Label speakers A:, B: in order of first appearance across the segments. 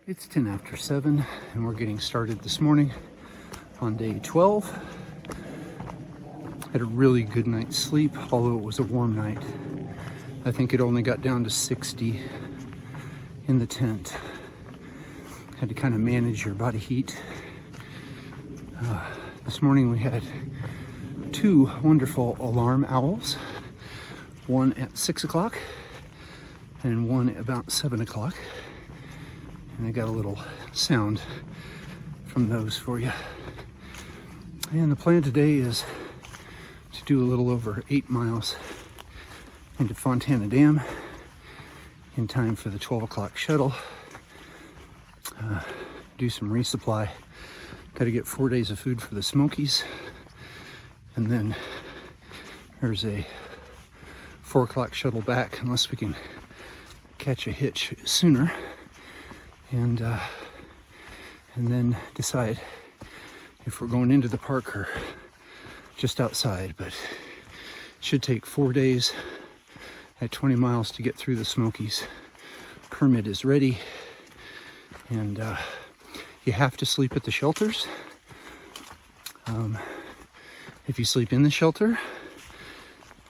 A: It's 10 after 7 and we're getting started this morning on day 12. Had a really good night's sleep, although it was a warm night. I think it only got down to 60 in the tent. Had to kind of manage your body heat. This morning we had two wonderful alarm owls, one at 6 o'clock and one at about 7 o'clock. And I got a little sound from those for you. And the plan today is to do a little over 8 miles into Fontana Dam in time for the 12 o'clock shuttle. Do some resupply. Got to get 4 days of food for the Smokies. And then there's a 4 o'clock shuttle back, unless we can catch a hitch sooner. And then decide if we're going into the park or just outside. But it should take 4 days at 20 miles to get through the Smokies. Permit is ready, and you have to sleep at the shelters. If you sleep in the shelter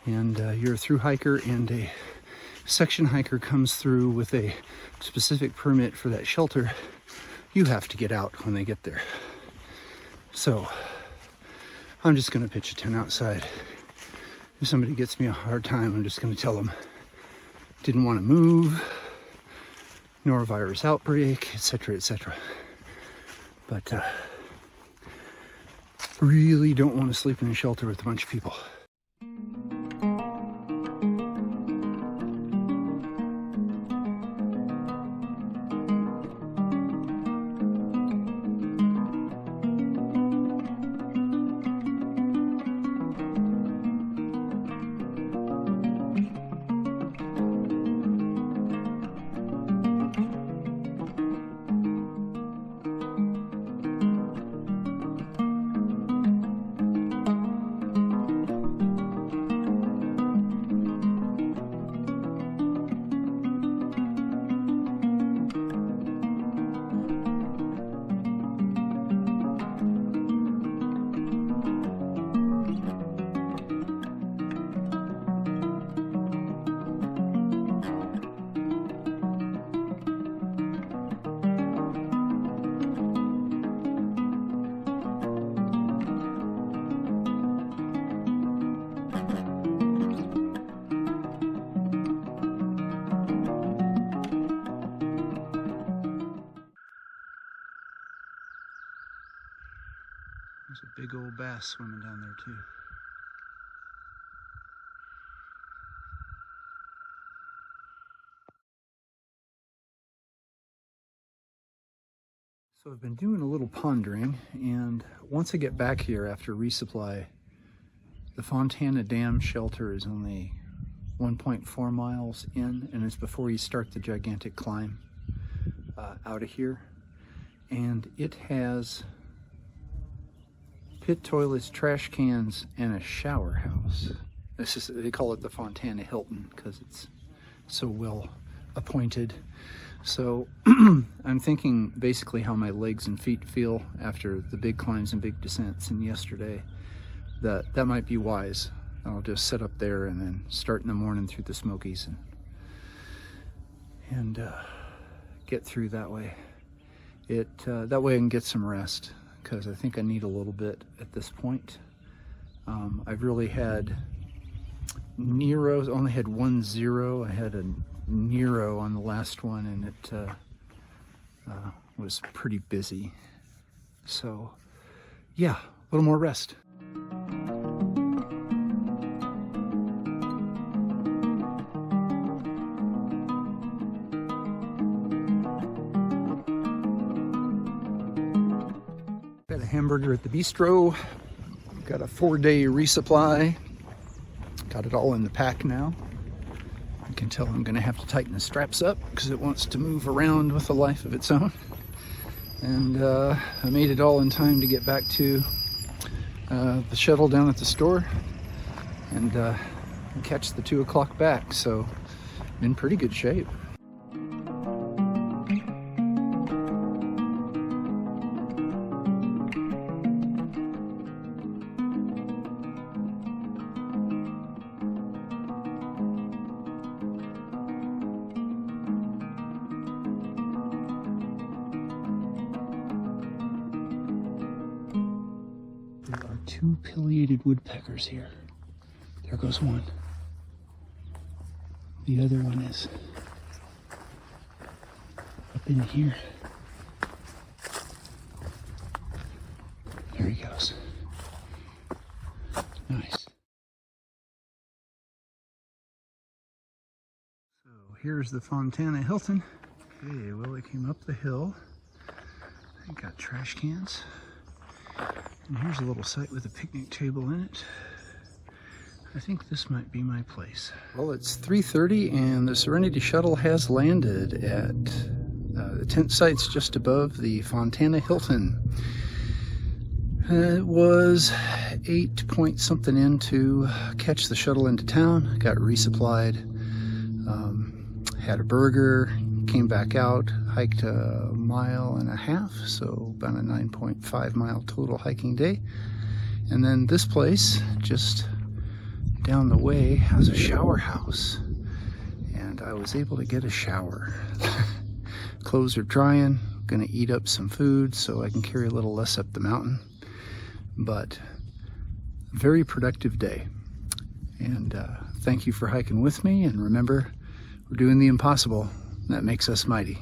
A: and you're a through hiker and a section hiker comes through with a specific permit for that shelter, you have to get out when they get there. So I'm just going to pitch a tent outside. If somebody gives me a hard time, I'm just going to tell them didn't want to move, norovirus outbreak, etc., etc. But really don't want to sleep in a shelter with a bunch of people. There's a big old bass swimming down there too. So I've been doing a little pondering, and once I get back here after resupply, the Fontana Dam shelter is only 1.4 miles in, and it's before you start the gigantic climb out of here. And it has pit toilets, trash cans, and a shower house. They call it the Fontana Hilton because it's so well appointed. So I'm thinking basically how my legs and feet feel after the big climbs and big descents and yesterday, that might be wise. I'll just sit up there and then start in the morning through the Smokies and get through that way. That way I can get some rest, because I think I need a little bit at this point. I've really had Neros, only had 1 0. I had a Nero on the last one, and it was pretty busy. So yeah, a little more rest. Got a hamburger at the bistro. Got a 4-day resupply. Got it all in the pack now. I can tell I'm gonna have to tighten the straps up because it wants to move around with a life of its own. And I made it all in time to get back to the shuttle down at the store and catch the 2 o'clock back. So in pretty good shape. 2 pileated woodpeckers here. There goes one. The other one is up in here. There he goes. Nice. So here's the Fontana Hilton. Okay, well, I came up the hill. I got trash cans. And here's a little site with a picnic table in it. I think this might be my place. Well, it's 3:30 and the Serenity Shuttle has landed at the tent site's just above the Fontana Hilton. It was 8 point something in to catch the shuttle into town. Got resupplied, had a burger, came back out, hiked 1.5 miles, so about a 9.5 mile total hiking day. And then this place, just down the way, has a shower house. And I was able to get a shower. Clothes are drying, gonna eat up some food so I can carry a little less up the mountain. But very productive day. And thank you for hiking with me, and remember, we're doing the impossible. That makes us mighty.